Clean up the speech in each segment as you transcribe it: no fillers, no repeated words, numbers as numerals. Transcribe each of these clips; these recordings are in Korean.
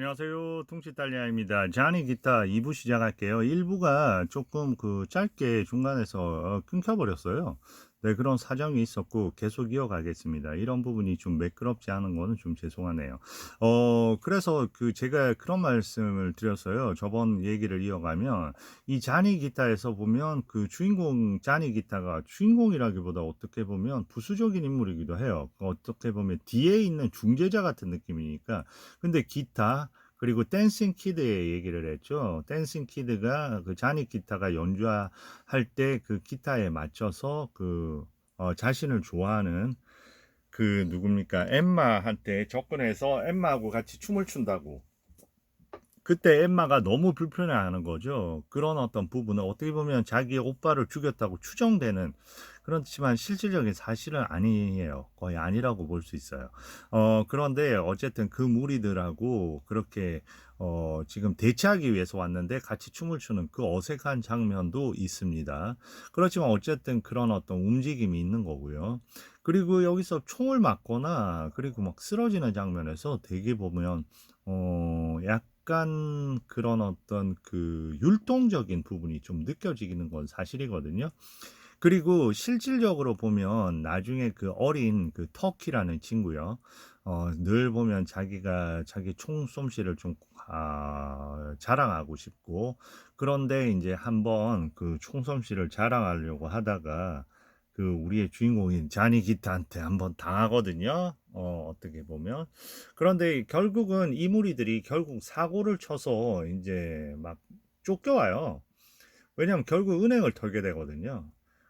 안녕하세요. 퉁치이탈리아입니다. 자니 기타 2부 시작할게요. 1부가 조금 짧게 중간에서 끊겨버렸어요. 네, 그런 사정이 있었고 계속 이어가겠습니다. 이런 부분이 좀 매끄럽지 않은 거는 좀 죄송하네요. 그래서 제가 그런 말씀을 드렸어요. 저번 얘기를 이어가면 이 자니 기타에서 보면 그 주인공 자니 기타가 주인공이라기보다 어떻게 보면 부수적인 인물이기도 해요. 어떻게 보면 뒤에 있는 중재자 같은 느낌이니까. 근데 기타 그리고 댄싱 키드의 얘기를 했죠. 댄싱 키드가 그 자니 기타가 연주할 때 그 기타에 맞춰서 자신을 좋아하는 그 누굽니까? 엠마한테 접근해서 엠마하고 같이 춤을 춘다고. 그때 엠마가 너무 불편해하는 거죠. 그런 어떤 부분은 어떻게 보면 자기 오빠를 죽였다고 추정되는, 그렇지만 실질적인 사실은 아니에요. 거의 아니라고 볼 수 있어요. 그런데 어쨌든 그 무리들하고 그렇게 지금 대치하기 위해서 왔는데 같이 춤을 추는 그 어색한 장면도 있습니다. 그렇지만 어쨌든 그런 어떤 움직임이 있는 거고요. 그리고 여기서 총을 맞거나 그리고 막 쓰러지는 장면에서 되게 보면 약간 그런 어떤 율동적인 부분이 좀 느껴지는 건 사실이거든요. 그리고 실질적으로 보면 나중에 그 어린 그 터키라는 친구요. 늘 보면 자기가 자기 총솜씨를 좀 자랑하고 싶고, 그런데 이제 한번 그 총솜씨를 자랑하려고 하다가 우리의 주인공인 자니 기타한테 한번 당하거든요. 어떻게 보면. 그런데 결국은 이 무리들이 결국 사고를 쳐서 이제 막 쫓겨와요. 왜냐면 결국 은행을 털게 되거든요.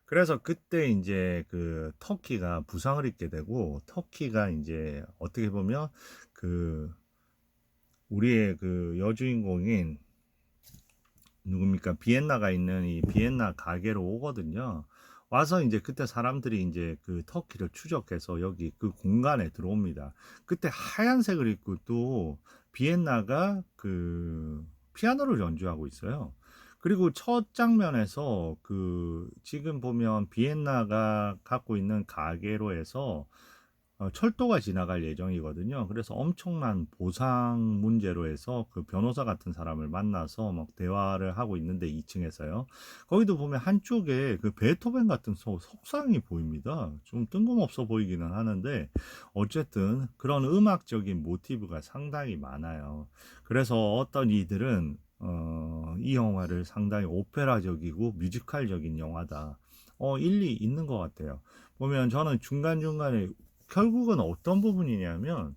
그래서 그때 이제 그 터키가 부상을 입게 되고, 터키가 이제 어떻게 보면 그 우리의 그 여주인공인 누굽니까? 비엔나가 있는 이 비엔나 가게로 오거든요. 와서 이제 그때 사람들이 이제 그 터키를 추적해서 여기 그 공간에 들어옵니다. 그때 하얀색을 입고 또 비엔나가 피아노를 연주하고 있어요. 그리고 첫 장면에서 지금 보면 비엔나가 갖고 있는 가게로에서 철도가 지나갈 예정이거든요. 그래서 엄청난 보상 문제로 해서 그 변호사 같은 사람을 만나서 막 대화를 하고 있는데 2층에서요. 거기도 보면 한쪽에 그 베토벤 같은 석상이 보입니다. 좀 뜬금없어 보이기는 하는데 어쨌든 그런 음악적인 모티브가 상당히 많아요. 그래서 어떤 이들은 이 영화를 상당히 오페라적이고 뮤지컬적인 영화다. 일리 있는 것 같아요. 보면 저는 중간중간에 결국은 어떤 부분이냐면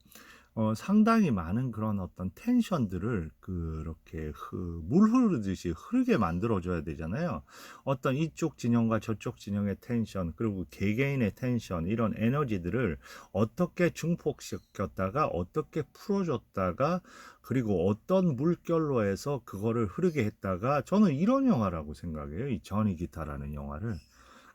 상당히 많은 그런 어떤 텐션들을 그렇게 물 흐르듯이 흐르게 만들어줘야 되잖아요. 어떤 이쪽 진영과 저쪽 진영의 텐션, 그리고 개개인의 텐션, 이런 에너지들을 어떻게 증폭시켰다가 어떻게 풀어줬다가, 그리고 어떤 물결로 해서 그거를 흐르게 했다가, 저는 이런 영화라고 생각해요. 이 저니 기타라는 영화를.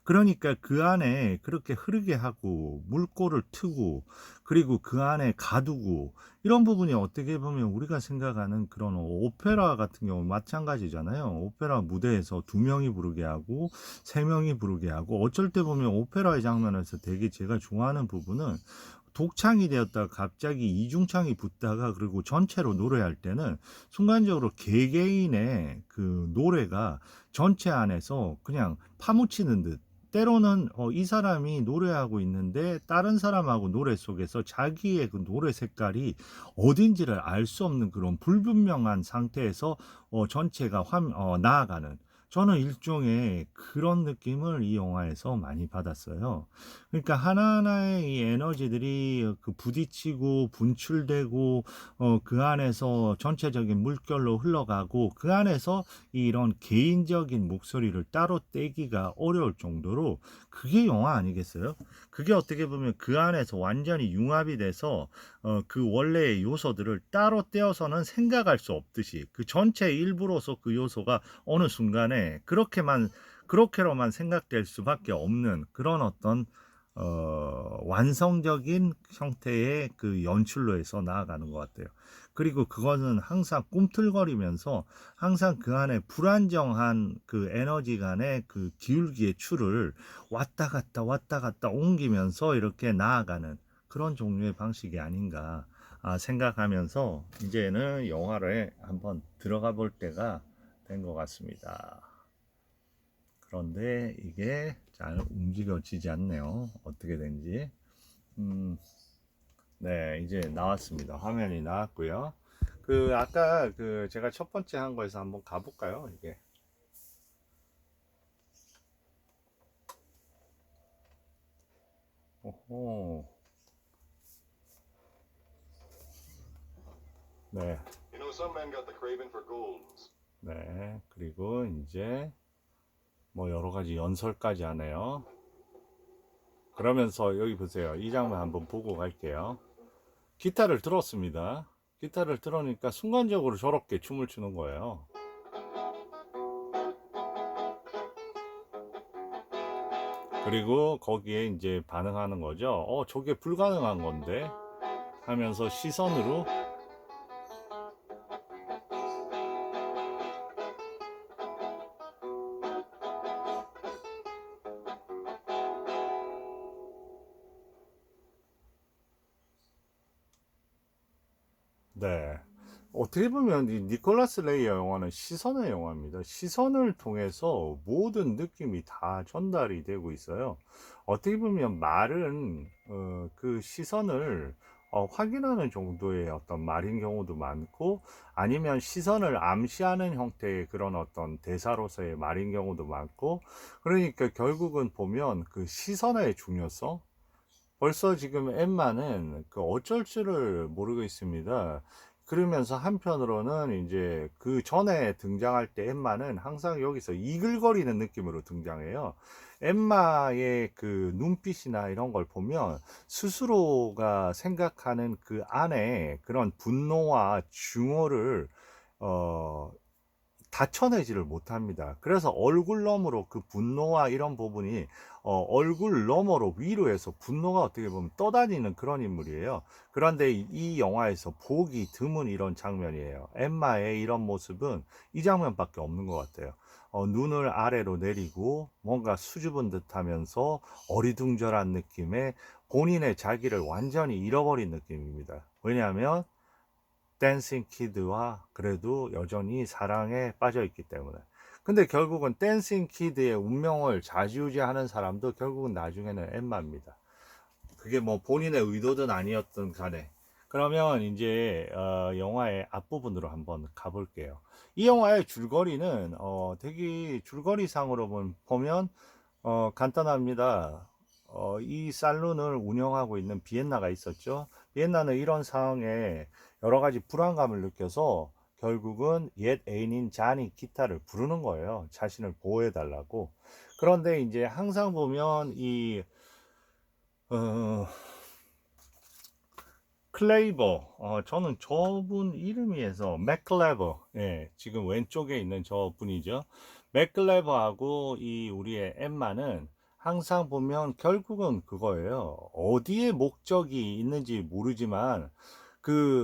그러니까 그 안에 그렇게 흐르게 하고 물꼬를 트고 그리고 그 안에 가두고, 이런 부분이 어떻게 보면 우리가 생각하는 그런 오페라 같은 경우 마찬가지잖아요. 오페라 무대에서 두 명이 부르게 하고 세 명이 부르게 하고, 어쩔 때 보면 오페라의 장면에서 되게 제가 좋아하는 부분은 독창이 되었다가 갑자기 이중창이 붙다가 그리고 전체로 노래할 때는 순간적으로 개개인의 그 노래가 전체 안에서 그냥 파묻히는 듯, 때로는 이 사람이 노래하고 있는데 다른 사람하고 노래 속에서 자기의 그 노래 색깔이 어딘지를 알 수 없는 그런 불분명한 상태에서 전체가 나아가는, 저는 일종의 그런 느낌을 이 영화에서 많이 받았어요. 그러니까 하나하나의 이 에너지들이 부딪히고 분출되고 그 안에서 전체적인 물결로 흘러가고, 그 안에서 이런 개인적인 목소리를 따로 떼기가 어려울 정도로 그게 영화 아니겠어요? 그게 어떻게 보면 그 안에서 완전히 융합이 돼서 그 원래의 요소들을 따로 떼어서는 생각할 수 없듯이 그 전체 일부로서 그 요소가 어느 순간에 그렇게로만 생각될 수밖에 없는 그런 어떤 완성적인 형태의 그 연출로 해서 나아가는 것 같아요. 그리고 그거는 항상 꿈틀거리면서 항상 그 안에 불안정한 그 에너지 간의 그 기울기의 추를 왔다 갔다 옮기면서 이렇게 나아가는 그런 종류의 방식이 아닌가. 생각하면서 이제는 영화를 한번 들어가 볼 때가 된 것 같습니다. 그런데 이게 잘 움직여지지 않네요. 어떻게 된지. 네, 이제 나왔습니다. 화면이 나왔고요. 아까 제가 첫 번째 한 거에서 한번 가볼까요? 이게. 오호. 네. 네. 그리고 이제 뭐 여러 가지 연설까지 하네요. 그러면서 여기 보세요. 이 장면 한번 보고 갈게요. 기타를 들었습니다. 기타를 들으니까 순간적으로 저렇게 춤을 추는 거예요. 그리고 거기에 이제 반응하는 거죠. 저게 불가능한 건데 하면서 시선으로. 네. 어떻게 보면 이 니콜라스 레이어 영화는 시선의 영화입니다. 시선을 통해서 모든 느낌이 다 전달이 되고 있어요. 어떻게 보면 말은 그 시선을 확인하는 정도의 어떤 말인 경우도 많고, 아니면 시선을 암시하는 형태의 그런 어떤 대사로서의 말인 경우도 많고, 그러니까 결국은 보면 그 시선의 중요성, 벌써 지금 엠마는 어쩔 줄을 모르고 있습니다. 그러면서 한편으로는 이제 그 전에 등장할 때 엠마는 항상 여기서 이글거리는 느낌으로 등장해요. 엠마의 그 눈빛이나 이런 걸 보면 스스로가 생각하는 그 안에 그런 분노와 증오를 어, 다 쳐내지를 못합니다. 그래서 얼굴 너머로 그 분노와 이런 부분이 얼굴 너머로 위로 해서 분노가 어떻게 보면 떠다니는 그런 인물이에요. 그런데 이 영화에서 보기 드문 이런 장면이에요. 엠마의 이런 모습은 이 장면밖에 없는 것 같아요. 눈을 아래로 내리고 뭔가 수줍은 듯 하면서 어리둥절한 느낌의, 본인의 자기를 완전히 잃어버린 느낌입니다. 왜냐하면 댄싱 키드와 그래도 여전히 사랑에 빠져 있기 때문에. 근데 결국은 댄싱 키드의 운명을 좌지우지하는 사람도 결국은 나중에는 엠마입니다. 그게 뭐 본인의 의도든 아니었든 간에. 그러면 이제 영화의 앞부분으로 한번 가볼게요. 이 영화의 줄거리는 되게 줄거리상으로 보면 간단합니다. 이 살론을 운영하고 있는 비엔나가 있었죠. 비엔나는 이런 상황에 여러 가지 불안감을 느껴서 결국은 옛 애인인 잔이 기타를 부르는 거예요. 자신을 보호해 달라고. 그런데 이제 항상 보면 어, 클레이버, 저는 저분 이름이 해서 맥클레버, 예, 지금 왼쪽에 있는 저 분이죠. 맥클레버하고 이 우리의 엠마는 항상 보면 결국은 그거예요. 어디에 목적이 있는지 모르지만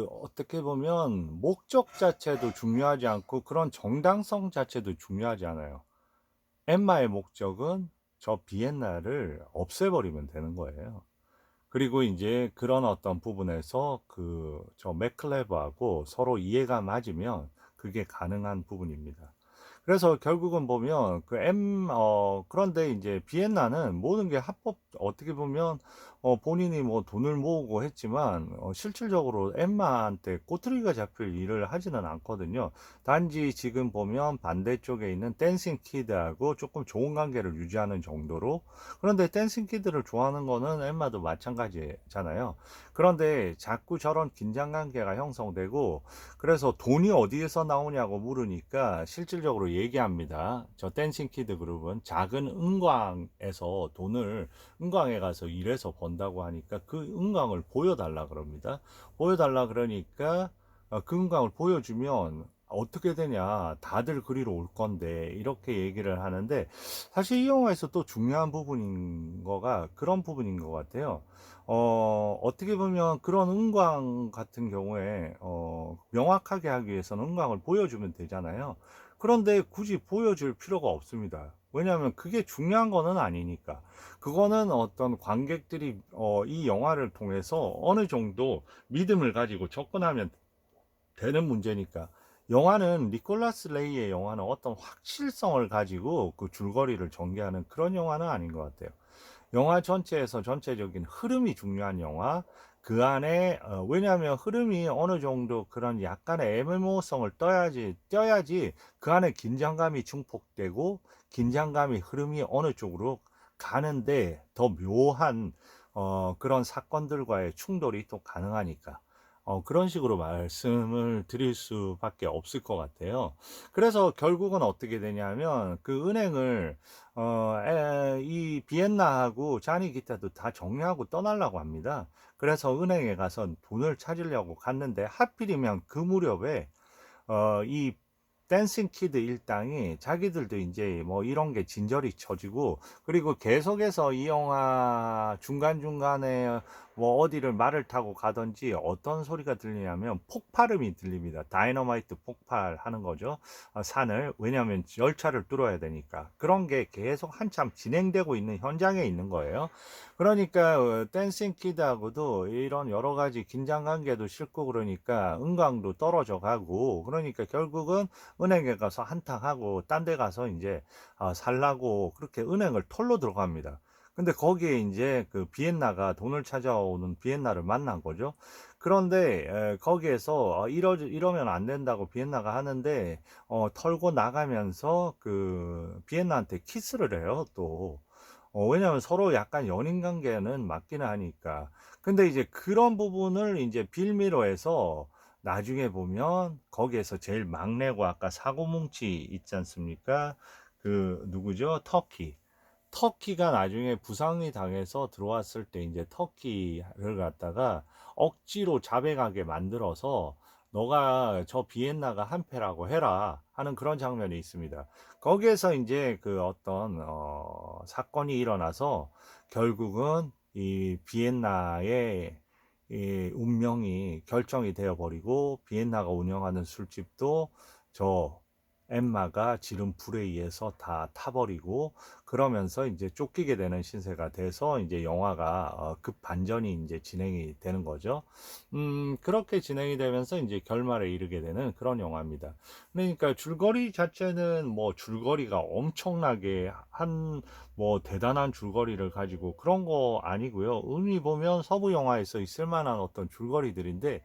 어떻게 보면 목적 자체도 중요하지 않고 그런 정당성 자체도 중요하지 않아요. 엠마의 목적은 저 비엔나를 없애버리면 되는 거예요. 그리고 이제 그런 어떤 부분에서 저 맥클레버하고 서로 이해가 맞으면 그게 가능한 부분입니다. 그래서 결국은 보면 그런데 이제 비엔나는 모든 게 어떻게 보면 본인이 뭐 돈을 모으고 했지만 실질적으로 엠마한테 꼬투리가 잡힐 일을 하지는 않거든요. 단지 지금 보면 반대쪽에 있는 댄싱 키드하고 조금 좋은 관계를 유지하는 정도로. 그런데 댄싱 키드를 좋아하는 거는 엠마도 마찬가지잖아요. 그런데 자꾸 저런 긴장 관계가 형성되고, 그래서 돈이 어디에서 나오냐고 물으니까 실질적으로 얘기합니다. 저 댄싱 키드 그룹은 작은 은광에서 은광에 가서 일해서 번다고 하니까 그 은광을 보여달라 그럽니다. 보여달라 그러니까 그 은광을 보여주면 어떻게 되냐, 다들 그리로 올 건데, 이렇게 얘기를 하는데, 사실 이 영화에서 또 중요한 부분인 거가 그런 부분인 것 같아요. 어떻게 보면 그런 은광 같은 경우에 명확하게 하기 위해서는 은광을 보여주면 되잖아요. 그런데 굳이 보여줄 필요가 없습니다. 왜냐하면 그게 중요한 거는 아니니까. 그거는 어떤 관객들이 이 영화를 통해서 어느 정도 믿음을 가지고 접근하면 되는 문제니까. 영화는 니콜라스 레이의 영화는 어떤 확실성을 가지고 그 줄거리를 전개하는 그런 영화는 아닌 것 같아요. 영화 전체에서 전체적인 흐름이 중요한 영화. 그 안에 왜냐하면 흐름이 어느 정도 그런 약간의 애매모호성을 떼야지 그 안에 긴장감이 증폭되고 긴장감이 흐름이 어느 쪽으로 가는데 더 묘한 그런 사건들과의 충돌이 또 가능하니까 그런 식으로 말씀을 드릴 수밖에 없을 것 같아요. 그래서 결국은 어떻게 되냐면 그 은행을 이 비엔나하고 자니 기타도 다 정리하고 떠나려고 합니다. 그래서 은행에 가서 돈을 찾으려고 갔는데 하필이면 그 무렵에 이 댄싱 키드 일당이 자기들도 이제 뭐 이런 게 진절이 쳐지고 그리고 계속해서 이 영화 중간중간에 뭐 어디를 말을 타고 가든지 어떤 소리가 들리냐면 폭발음이 들립니다. 다이너마이트 폭발하는 거죠. 산을. 왜냐하면 열차를 뚫어야 되니까. 그런 게 계속 한참 진행되고 있는 현장에 있는 거예요. 그러니까 댄싱 키드하고도 이런 여러 가지 긴장 관계도 싫고 그러니까 은광도 떨어져 가고 그러니까 결국은 은행에 가서 한탕하고 딴 데 가서 이제 살라고 그렇게 은행을 털러 들어갑니다. 근데 거기에 이제 그 비엔나가 돈을 찾아오는 비엔나를 만난 거죠. 그런데 거기에서 이러면 안 된다고 비엔나가 하는데 털고 나가면서 그 비엔나한테 키스를 해요, 또. 왜냐면 서로 약간 연인 관계는 맞기는 하니까. 근데 이제 그런 부분을 이제 빌미로 해서 나중에 보면 거기에서 제일 막내고 아까 사고뭉치 있지 않습니까? 그 누구죠? 터키. 터키가 나중에 부상이 당해서 들어왔을 때 이제 터키를 갖다가 억지로 자백하게 만들어서 너가 저 비엔나가 한패라고 해라 하는 그런 장면이 있습니다. 거기에서 이제 그 어떤 사건이 일어나서 결국은 이 비엔나의 이 운명이 결정이 되어 버리고 비엔나가 운영하는 술집도 저 엠마가 지른 불에 의해서 다 타버리고 그러면서 이제 쫓기게 되는 신세가 돼서 이제 영화가 급 반전이 이제 진행이 되는 거죠. 그렇게 진행이 되면서 이제 결말에 이르게 되는 그런 영화입니다. 그러니까 줄거리 자체는 뭐 줄거리가 엄청나게 한 뭐 대단한 줄거리를 가지고 그런 거 아니고요. 의미 보면 서부 영화에서 있을 만한 어떤 줄거리들인데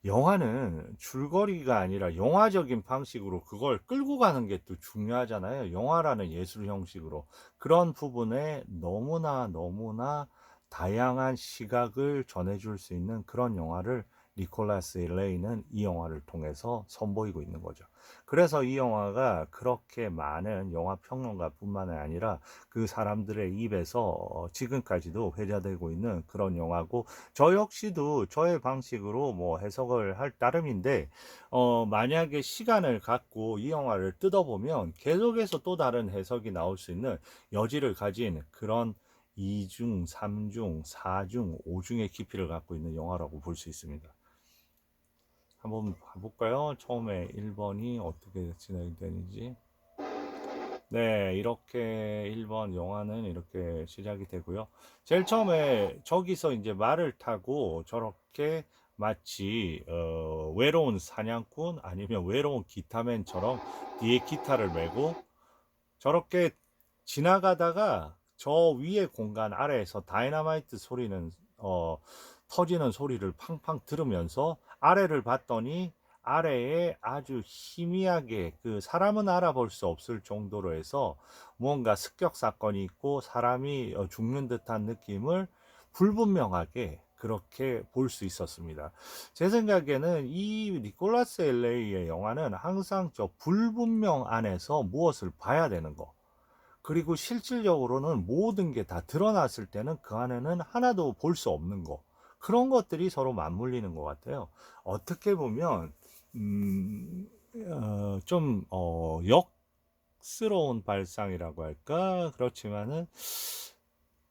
영화는 줄거리가 아니라 영화적인 방식으로 그걸 끌고 가는 게 또 중요하잖아요. 영화라는 예술 형식으로. 그런 부분에 너무나 너무나 다양한 시각을 전해줄 수 있는 그런 영화를 니콜라스 레이는 이 영화를 통해서 선보이고 있는 거죠. 그래서 이 영화가 그렇게 많은 영화 평론가뿐만 아니라 그 사람들의 입에서 지금까지도 회자되고 있는 그런 영화고 저 역시도 저의 방식으로 뭐 해석을 할 따름인데, 만약에 시간을 갖고 이 영화를 뜯어보면 계속해서 또 다른 해석이 나올 수 있는 여지를 가진 그런 2중, 3중, 4중, 5중의 깊이를 갖고 있는 영화라고 볼 수 있습니다. 한번 봐볼까요? 처음에 1번이 어떻게 진행이 되는지. 네, 이렇게 1번 영화는 이렇게 시작이 되고요. 제일 처음에 저기서 이제 말을 타고 저렇게 마치 외로운 사냥꾼 아니면 외로운 기타맨처럼 뒤에 기타를 메고 저렇게 지나가다가 저 위에 공간 아래에서 다이너마이트 소리는 터지는 소리를 팡팡 들으면서 아래를 봤더니 아래에 아주 희미하게 그 사람은 알아볼 수 없을 정도로 해서 무언가 습격 사건이 있고 사람이 죽는 듯한 느낌을 불분명하게 그렇게 볼 수 있었습니다. 제 생각에는 이 니콜라스 LA의 영화는 항상 저 불분명 안에서 무엇을 봐야 되는 거. 그리고 실질적으로는 모든 게 다 드러났을 때는 그 안에는 하나도 볼 수 없는 거. 그런 것들이 서로 맞물리는 것 같아요. 어떻게 보면, 좀, 역스러운 발상이라고 할까? 그렇지만은,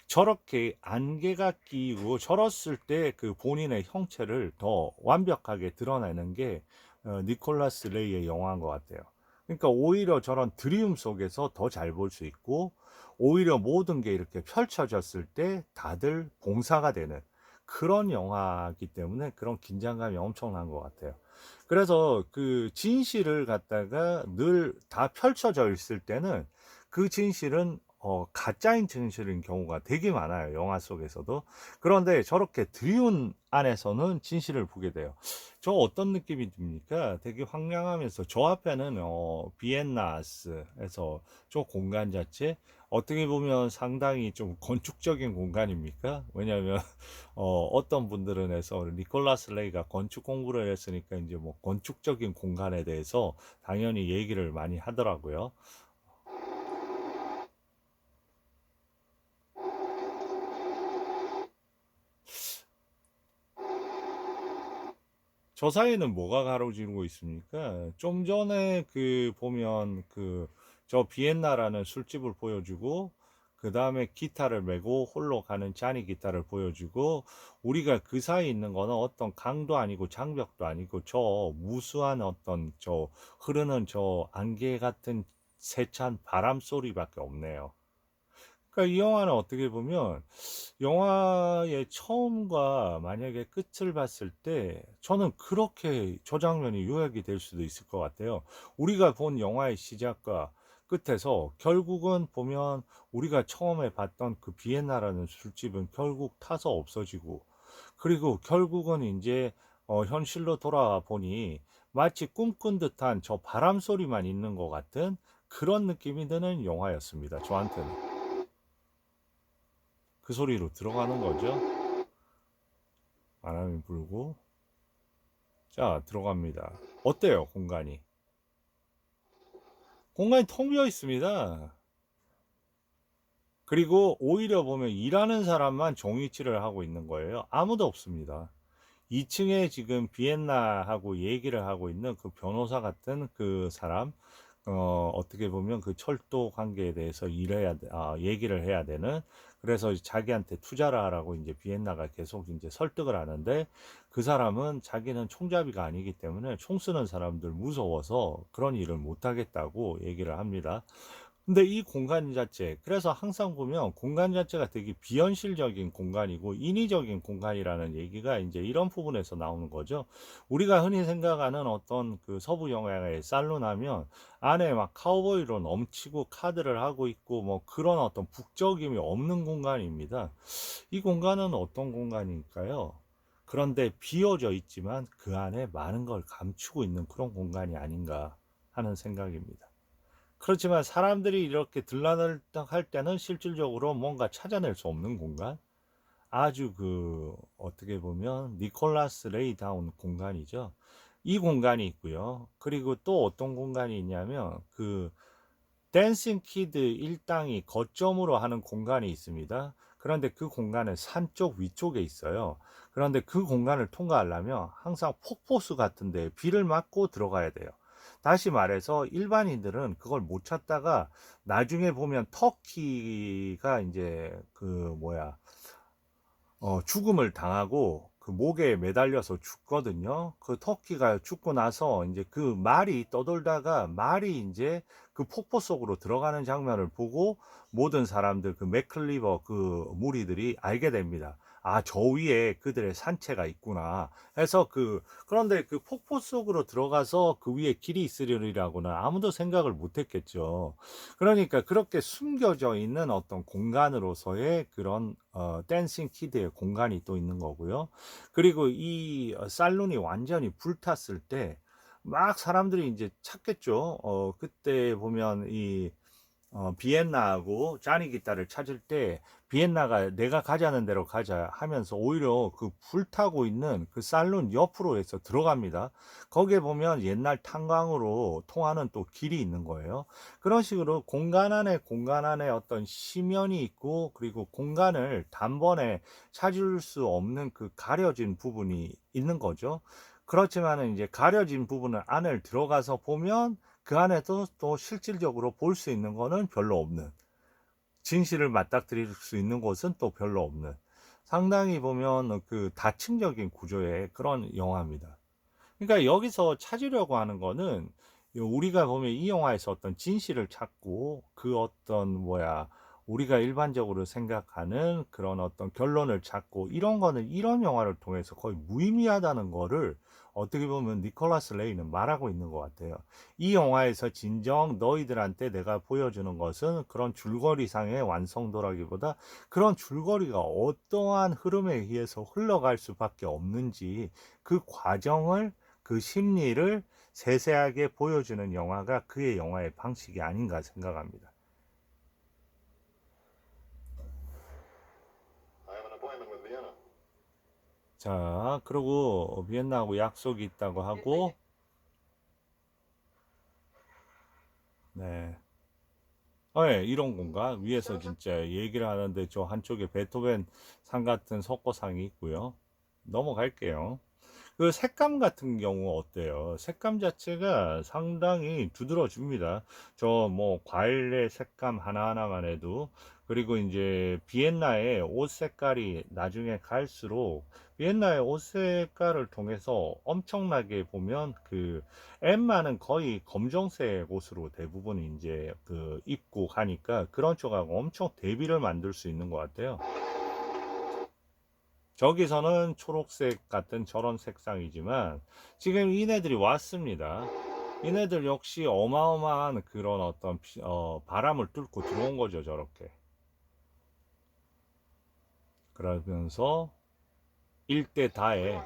저렇게 안개가 끼고 저랬을 때 그 본인의 형체를 더 완벽하게 드러내는 게 니콜라스 레이의 영화인 것 같아요. 그러니까 오히려 저런 드리움 속에서 더 잘 볼 수 있고, 오히려 모든 게 이렇게 펼쳐졌을 때 다들 봉사가 되는 그런 영화이기 때문에 그런 긴장감이 엄청난 것 같아요. 그래서 그 진실을 갖다가 늘 다 펼쳐져 있을 때는 그 진실은 가짜인 진실인 경우가 되게 많아요, 영화 속에서도. 그런데 저렇게 드리운 안에서는 진실을 보게 돼요. 저 어떤 느낌이 듭니까? 되게 황량하면서 저 앞에는 비엔나스에서 저 공간 자체 어떻게 보면 상당히 좀 건축적인 공간입니까? 왜냐하면 어떤 분들은 해서 니콜라스 레이가 건축 공부를 했으니까 이제 뭐 건축적인 공간에 대해서 당연히 얘기를 많이 하더라고요. 저 사이에는 뭐가 가로지르고 있습니까? 좀 전에 그 보면 그 저 비엔나라는 술집을 보여주고 그 다음에 기타를 메고 홀로 가는 자니 기타를 보여주고 우리가 그 사이에 있는 거는 어떤 강도 아니고 장벽도 아니고 저 무수한 어떤 저 흐르는 저 안개 같은 세찬 바람 소리밖에 없네요. 그러니까 이 영화는 어떻게 보면 영화의 처음과 만약에 끝을 봤을 때 저는 그렇게 저 장면이 요약이 될 수도 있을 것 같아요. 우리가 본 영화의 시작과 끝에서 결국은 보면 우리가 처음에 봤던 그 비엔나라는 술집은 결국 타서 없어지고 그리고 결국은 이제 현실로 돌아와 보니 마치 꿈꾼 듯한 저 바람 소리만 있는 것 같은 그런 느낌이 드는 영화였습니다. 저한테는. 그 소리로 들어가는 거죠. 바람이 불고 자 들어갑니다. 어때요 공간이? 공간이 텅 비어 있습니다. 그리고 오히려 보면 일하는 사람만 종이칠을 하고 있는 거예요. 아무도 없습니다. 2층에 지금 비엔나하고 얘기를 하고 있는 그 변호사 같은 그 사람, 어떻게 보면 그 철도 관계에 대해서 얘기를 해야 되는, 그래서 자기한테 투자를 하라고 이제 비엔나가 계속 이제 설득을 하는데, 그 사람은 자기는 총잡이가 아니기 때문에 총 쓰는 사람들 무서워서 그런 일을 못 하겠다고 얘기를 합니다. 근데 이 공간 자체, 그래서 항상 보면 공간 자체가 되게 비현실적인 공간이고 인위적인 공간이라는 얘기가 이제 이런 부분에서 나오는 거죠. 우리가 흔히 생각하는 어떤 그 서부 영화의 살룬 하면 안에 막 카우보이로 넘치고 카드를 하고 있고 뭐 그런 어떤 북적임이 없는 공간입니다. 이 공간은 어떤 공간일까요? 그런데 비어져 있지만 그 안에 많은 걸 감추고 있는 그런 공간이 아닌가 하는 생각입니다. 그렇지만 사람들이 이렇게 들락날락할 때는 실질적으로 뭔가 찾아낼 수 없는 공간? 아주 그 어떻게 보면 니콜라스 레이다운 공간이죠. 이 공간이 있고요. 그리고 또 어떤 공간이 있냐면 그 댄싱 키드 일당이 거점으로 하는 공간이 있습니다. 그런데 그 공간은 산 쪽 위쪽에 있어요. 그런데 그 공간을 통과하려면 항상 폭포수 같은데 비를 맞고 들어가야 돼요. 다시 말해서 일반인들은 그걸 못 찾다가 나중에 보면 터키가 이제 그 뭐야 죽음을 당하고 그 목에 매달려서 죽거든요. 그 터키가 죽고 나서 이제 그 말이 떠돌다가 말이 이제 그 폭포 속으로 들어가는 장면을 보고 모든 사람들 그 맥클리버 그 무리들이 알게 됩니다. 아, 저 위에 그들의 산채가 있구나. 해서 그런데 그 폭포 속으로 들어가서 그 위에 길이 있으리라고는 아무도 생각을 못 했겠죠. 그러니까 그렇게 숨겨져 있는 어떤 공간으로서의 그런 댄싱 키드의 공간이 또 있는 거고요. 그리고 이 살룬이 완전히 불탔을 때 막 사람들이 이제 찾겠죠. 그때 보면 이 비엔나하고 자니 기타를 찾을 때 비엔나가 내가 가자는 대로 가자 하면서 오히려 그 불타고 있는 그 살룬 옆으로 해서 들어갑니다. 거기에 보면 옛날 탄광으로 통하는 또 길이 있는 거예요. 그런 식으로 공간 안에 어떤 심연이 있고 그리고 공간을 단번에 찾을 수 없는 그 가려진 부분이 있는 거죠. 그렇지만은 이제 가려진 부분을 안을 들어가서 보면 그 안에도 또 실질적으로 볼 수 있는 거는 별로 없는, 진실을 맞닥뜨릴 수 있는 곳은 또 별로 없는, 상당히 보면 그 다층적인 구조의 그런 영화입니다. 그러니까 여기서 찾으려고 하는 거는 우리가 보면 이 영화에서 어떤 진실을 찾고 그 어떤 우리가 일반적으로 생각하는 그런 어떤 결론을 찾고 이런 거는 이런 영화를 통해서 거의 무의미하다는 거를 어떻게 보면 니콜라스 레이는 말하고 있는 것 같아요. 이 영화에서 진정 너희들한테 내가 보여주는 것은 그런 줄거리상의 완성도라기보다 그런 줄거리가 어떠한 흐름에 의해서 흘러갈 수밖에 없는지 그 과정을 그 심리를 세세하게 보여주는 영화가 그의 영화의 방식이 아닌가 생각합니다. I have an appointment with Vienna. 자, 그리고 비엔나하고 약속이 있다고 하고, 네. 네, 이런 건가? 위에서 진짜 얘기를 하는데 저 한쪽에 베토벤 상 같은 석고상이 있고요. 넘어갈게요. 그 색감 같은 경우 어때요? 색감 자체가 상당히 두드러집니다. 저 과일의 색감 하나하나만 해도 그리고 이제 비엔나의 옷 색깔이 나중에 갈수록 비엔나의 옷 색깔을 통해서 엄청나게 보면 그 엠마는 거의 검정색 옷으로 대부분 이제 그 입고 가니까 그런 쪽하고 엄청 대비를 만들 수 있는 것 같아요. 저기서는 초록색 같은 저런 색상이지만 지금 이네들이 왔습니다. 이네들 역시 어마어마한 그런 어떤 바람을 뚫고 들어온 거죠, 저렇게. 그러면서 일대 다에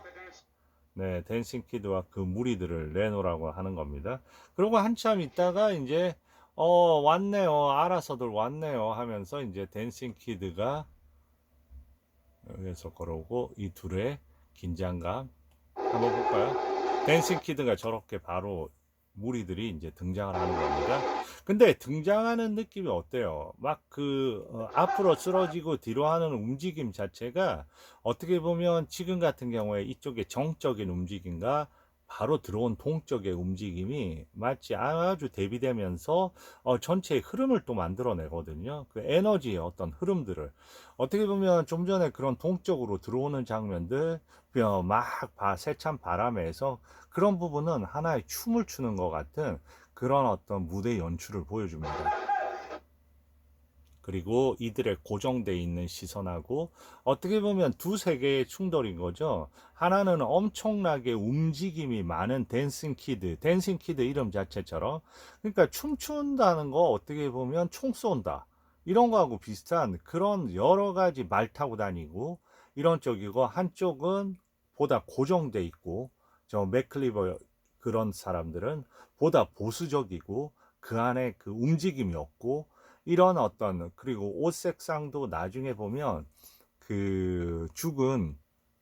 네, 댄싱 키드와 그 무리들을 내놓으라고 하는 겁니다. 그리고 한참 있다가 이제 왔네요. 알아서들 왔네요 하면서 이제 댄싱 키드가 여기서 걸어오고 이 둘의 긴장감 한번 볼까요? 댄싱 키드가 저렇게 바로 무리들이 이제 등장을 하는 겁니다. 근데 등장하는 느낌이 어때요? 막 앞으로 쓰러지고 뒤로 하는 움직임 자체가 어떻게 보면 지금 같은 경우에 이쪽에 정적인 움직임과 바로 들어온 동적의 움직임이 마치 아주 대비되면서 전체의 흐름을 또 만들어내거든요. 그 에너지의 어떤 흐름들을 어떻게 보면 좀 전에 그런 동적으로 들어오는 장면들 세찬 바람에서 그런 부분은 하나의 춤을 추는 것 같은 그런 어떤 무대 연출을 보여줍니다. 그리고 이들의 고정되어 있는 시선하고 어떻게 보면 두 세계의 충돌인 거죠. 하나는 엄청나게 움직임이 많은 댄싱 키드 이름 자체처럼 그러니까 춤춘다는 거 어떻게 보면 총 쏜다. 이런 거하고 비슷한 그런 여러 가지 말 타고 다니고 이런 쪽이고 한쪽은 보다 고정돼 있고 저 맥클리버 그런 사람들은 보다 보수적이고 그 안에 그 움직임이 없고 이런 어떤 그리고 옷 색상도 나중에 보면 그 죽은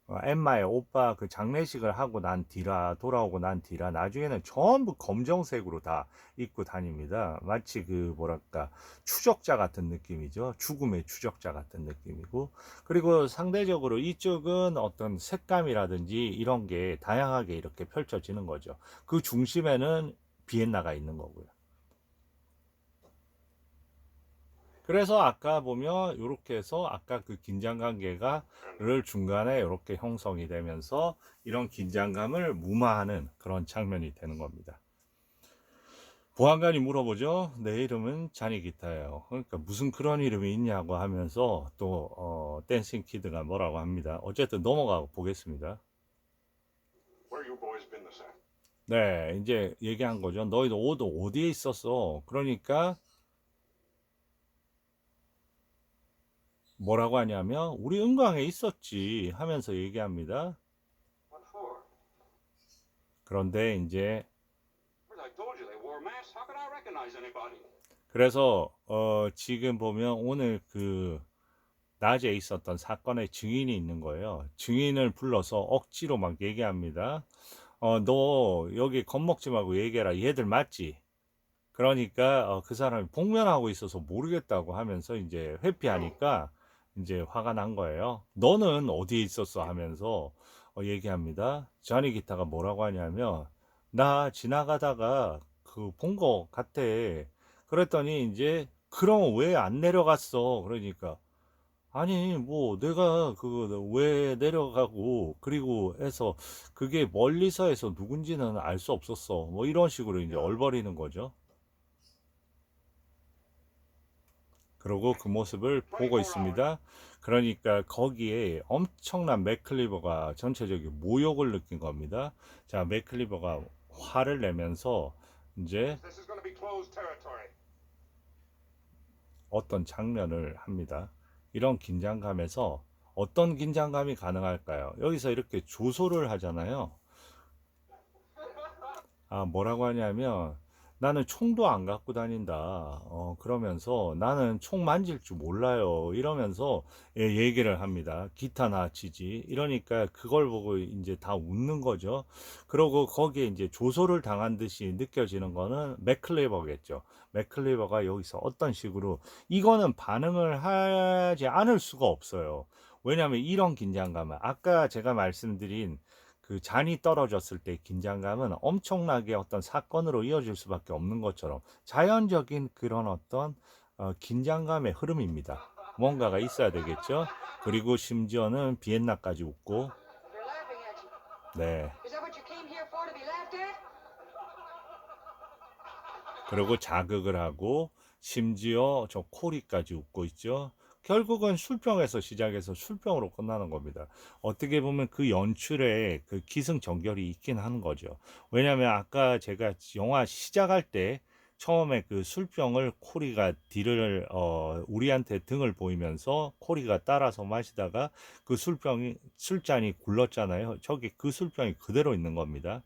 엠마의 오빠 그 장례식을 하고 난 뒤라 돌아오고 난 뒤라 나중에는 전부 검정색으로 다 입고 다닙니다. 마치 그 뭐랄까 추적자 같은 느낌이죠. 죽음의 추적자 같은 느낌이고 그리고 상대적으로 이쪽은 어떤 색감이라든지 이런 게 다양하게 이렇게 펼쳐지는 거죠. 그 중심에는 비엔나가 있는 거고요. 그래서 아까 보면 이렇게 해서 아까 그 긴장 관계가를 중간에 이렇게 형성이 되면서 이런 긴장감을 무마하는 그런 장면이 되는 겁니다. 보안관이 물어보죠. 내 이름은 자니 기타예요. 그러니까 무슨 그런 이름이 있냐고 하면서 또 댄싱 키드가 뭐라고 합니다. 어쨌든 넘어가 보겠습니다. Where you boys been this afternoon? 네, 이제 얘기한 거죠. 너희도 어디에 있었어? 그러니까 뭐라고 하냐면 우리 은광에 있었지 하면서 얘기합니다. What for? 그런데 이제 Well, I told you they wore masks. How could I recognize anybody? 그래서 지금 보면 오늘 그 낮에 있었던 사건의 증인이 있는 거예요. 증인을 불러서 억지로 막 얘기합니다. 너 여기 겁먹지 말고 얘기해라. 얘들 맞지? 그러니까 그 사람이 복면하고 있어서 모르겠다고 하면서 이제 회피하니까 이제 화가 난 거예요. 너는 어디에 있었어? 하면서 얘기합니다. 자니 기타가 뭐라고 하냐면 나 지나가다가 그 본 거 같아. 그랬더니 이제 그럼 왜 안 내려갔어? 그러니까 아니, 뭐, 내가 왜 내려가고, 그리고 해서 그게 멀리서 해서 누군지는 알 수 없었어. 뭐 이런 식으로 이제 얼버리는 거죠. 그리고 그 모습을 보고 24 hours. 있습니다. 그러니까 거기에 엄청난 맥클리버가 전체적인 모욕을 느낀 겁니다. 자, 맥클리버가 화를 내면서 이제 This is going to be closed territory. 어떤 장면을 합니다. 이런 긴장감에서 어떤 긴장감이 가능할까요? 여기서 이렇게 조소를 하잖아요. 아, 뭐라고 하냐면 나는 총도 안 갖고 다닌다. 그러면서 나는 총 만질 줄 몰라요. 이러면서 얘기를 합니다. 기타나 치지. 이러니까 그걸 보고 이제 다 웃는 거죠. 그러고 거기에 이제 조소를 당한 듯이 느껴지는 거는 맥클레버겠죠. 맥클레버가 여기서 어떤 식으로 이거는 반응을 하지 않을 수가 없어요. 왜냐하면 이런 긴장감은 아까 제가 말씀드린 그 잔이 떨어졌을 때 긴장감은 엄청나게 어떤 사건으로 이어질 수밖에 없는 것처럼 자연적인 그런 어떤 긴장감의 흐름입니다. 뭔가가 있어야 되겠죠. 그리고 심지어는 비엔나까지 웃고, They're laughing at you. 네. Is that what you came here for, to be laughed at? 그리고 자극을 하고 심지어 저 코리까지 웃고 있죠. 결국은 술병에서 시작해서 술병으로 끝나는 겁니다. 어떻게 보면 그 연출에 그 기승전결이 있긴 하는 거죠. 왜냐하면 아까 제가 영화 시작할 때 처음에 그 술병을 코리가 뒤를 우리한테 등을 보이면서 코리가 따라서 마시다가 그 술병이 술잔이 굴렀잖아요. 저기 그 술병이 그대로 있는 겁니다.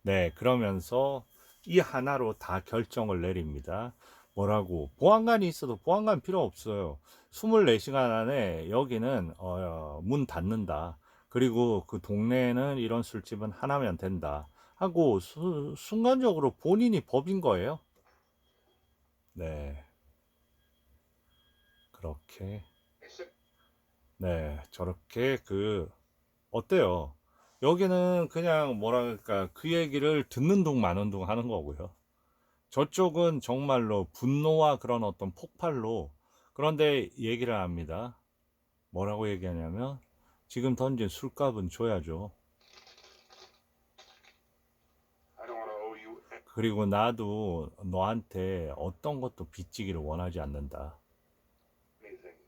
네, 그러면서 이 하나로 다 결정을 내립니다. 뭐라고? 보안관이 있어도 보안관 필요 없어요. 24시간 안에 여기는 문 닫는다. 그리고 그 동네에는 이런 술집은 하나면 된다. 하고 순간적으로 본인이 법인 거예요. 네, 그렇게 네, 저렇게 어때요? 여기는 그냥 뭐랄까 그 얘기를 듣는 둥 마는 둥 하는 거고요. 저쪽은 정말로 분노와 그런 어떤 폭발로 그런데 얘기를 합니다. 뭐라고 얘기하냐면 지금 던진 술값은 줘야죠. I don't want to owe you 그리고 나도 너한테 어떤 것도 빚지기를 원하지 않는다. anything.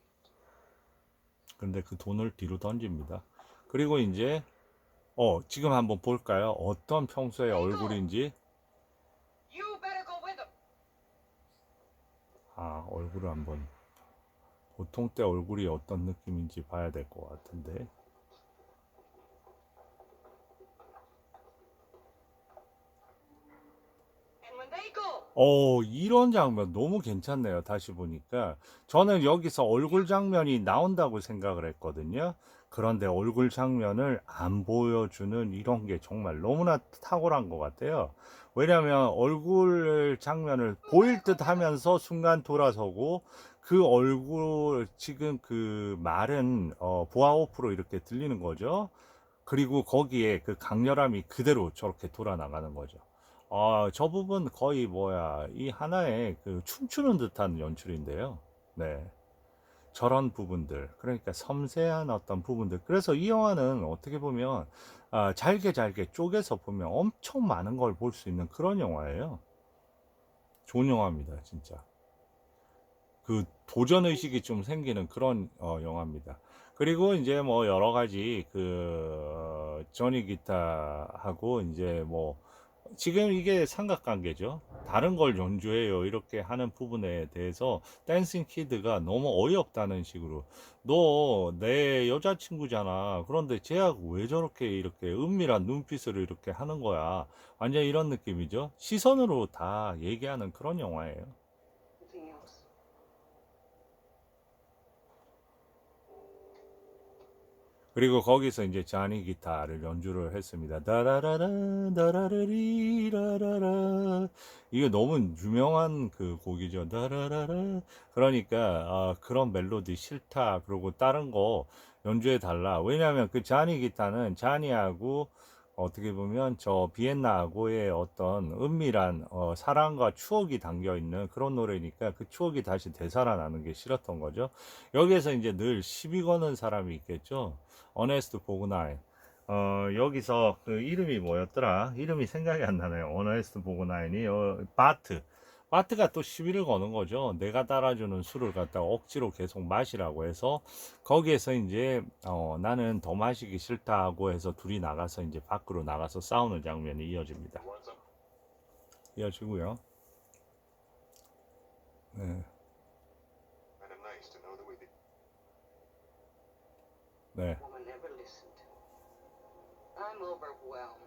근데 그 돈을 뒤로 던집니다. 그리고 이제 지금 한번 볼까요? 어떤 평소의 얼굴인지. You better go with them. 아, 얼굴을 한번 보통 때 얼굴이 어떤 느낌인지 봐야 될 것 같은데. And when they go, 이런 장면 너무 괜찮네요. 다시 보니까. 저는 여기서 얼굴 장면이 나온다고 생각을 했거든요. 그런데 얼굴 장면을 안 보여주는 이런 게 정말 너무나 탁월한 것 같아요. 왜냐하면 얼굴 장면을 보일 듯 하면서 순간 돌아서고 그 얼굴, 지금 그 말은 보아오프로 이렇게 들리는 거죠. 그리고 거기에 그 강렬함이 그대로 저렇게 돌아 나가는 거죠. 저 부분 거의 이 하나의 그 춤추는 듯한 연출인데요. 네. 저런 부분들, 그러니까 섬세한 어떤 부분들. 그래서 이 영화는 어떻게 보면 잘게 잘게 쪼개서 보면 엄청 많은 걸 볼 수 있는 그런 영화예요. 좋은 영화입니다, 진짜. 그 도전 의식이 좀 생기는 그런 영화입니다. 그리고 이제 뭐 여러 가지 조니 기타하고 이제 뭐 지금 이게 삼각관계죠. 다른 걸 연주해요. 이렇게 하는 부분에 대해서 댄싱 키드가 너무 어이없다는 식으로 너 내 여자친구잖아. 그런데 쟤하고 왜 저렇게 이렇게 은밀한 눈빛으로 이렇게 하는 거야. 완전 이런 느낌이죠. 시선으로 다 얘기하는 그런 영화예요. nothing else. 그리고 거기서 이제 자니 기타를 연주를 했습니다. 다라라라 다라라리라라라. 이게 너무 유명한 그 곡이죠. 다라라라. 그러니까 그런 멜로디 싫다. 그리고 다른 거 연주해 달라. 왜냐하면 그 자니 기타는 자니하고 어떻게 보면 저 비엔나하고의 어떤 은밀한 사랑과 추억이 담겨 있는 그런 노래니까 그 추억이 다시 되살아나는 게 싫었던 거죠. 여기에서 이제 늘 시비 거는 사람이 있겠죠. 어네스트 보그나인. 여기서 그 이름이 뭐였더라? 이름이 생각이 안 나네요. 어네스트 보그나인이 바트. 바트가 또 시비를 거는 거죠. 내가 따라주는 술을 갖다가 억지로 계속 마시라고 해서 거기에서 이제 나는 더 마시기 싫다고 해서 둘이 나가서 이제 밖으로 나가서 싸우는 장면이 이어집니다. What's up? 이어지고요. 네. Kind of nice to know that we. 네. Woman never listened. I'm overwhelmed.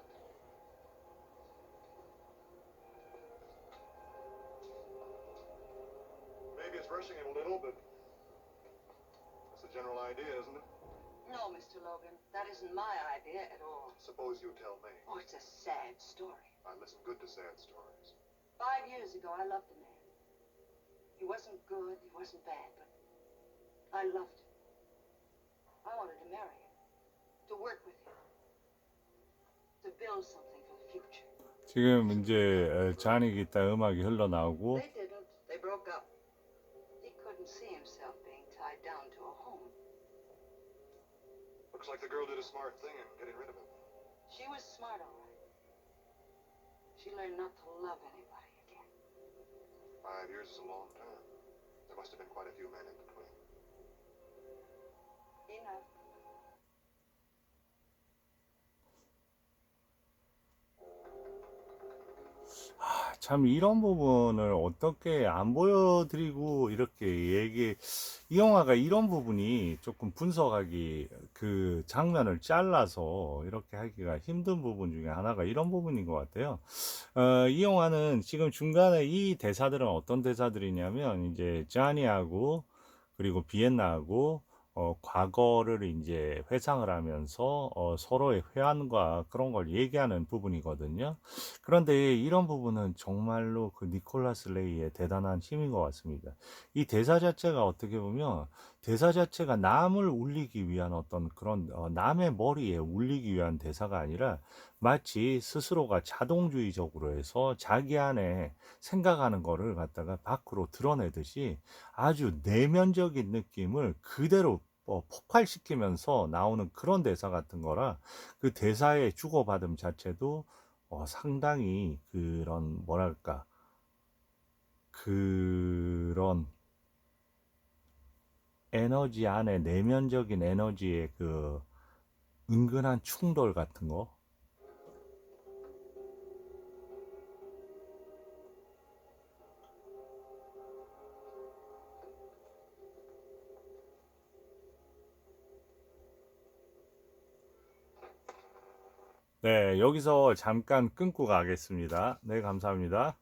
Maybe it's rushing it a little, but that's the general idea, isn't it? No, Mr. Logan, that isn't my idea at all. Suppose you tell me. Oh, it's a sad story. I listen good to sad stories. 5 years ago, I loved a man. He wasn't good, he wasn't bad, but I loved him. I wanted to marry him, to work with him, to build something for the future. 지금 이제 자니 기타 음악이 흘러나오고 They didn't. They broke up. He couldn't see himself being tied down to a home. Looks like the girl did a smart thing in getting rid of him. She was smart, all right. She learned not to love anybody again. 5 years is a long time. There must have been quite a few men in between. Enough. 참 이런 부분을 어떻게 안 보여드리고 이렇게 이 영화가 이런 부분이 조금 분석하기 그 장면을 잘라서 이렇게 하기가 힘든 부분 중에 하나가 이런 부분인 것 같아요. 이 영화는 지금 중간에 이 대사들은 어떤 대사들이냐면 이제 자니하고 그리고 비엔나하고 과거를 이제 회상을 하면서 서로의 회한과 그런 걸 얘기하는 부분이거든요. 그런데 이런 부분은 정말로 그 니콜라스 레이의 대단한 힘인 것 같습니다. 이 대사 자체가 어떻게 보면 대사 자체가 남을 울리기 위한 어떤 그런 남의 머리에 울리기 위한 대사가 아니라 마치 스스로가 자동주의적으로 해서 자기 안에 생각하는 거를 갖다가 밖으로 드러내듯이 아주 내면적인 느낌을 그대로 폭발시키면서 나오는 그런 대사 같은 거라 그 대사의 주고받음 자체도 상당히 그런 뭐랄까 그런 에너지 안에 내면적인 에너지의 그 은근한 충돌 같은 거. 네, 여기서 잠깐 끊고 가겠습니다. 네, 감사합니다.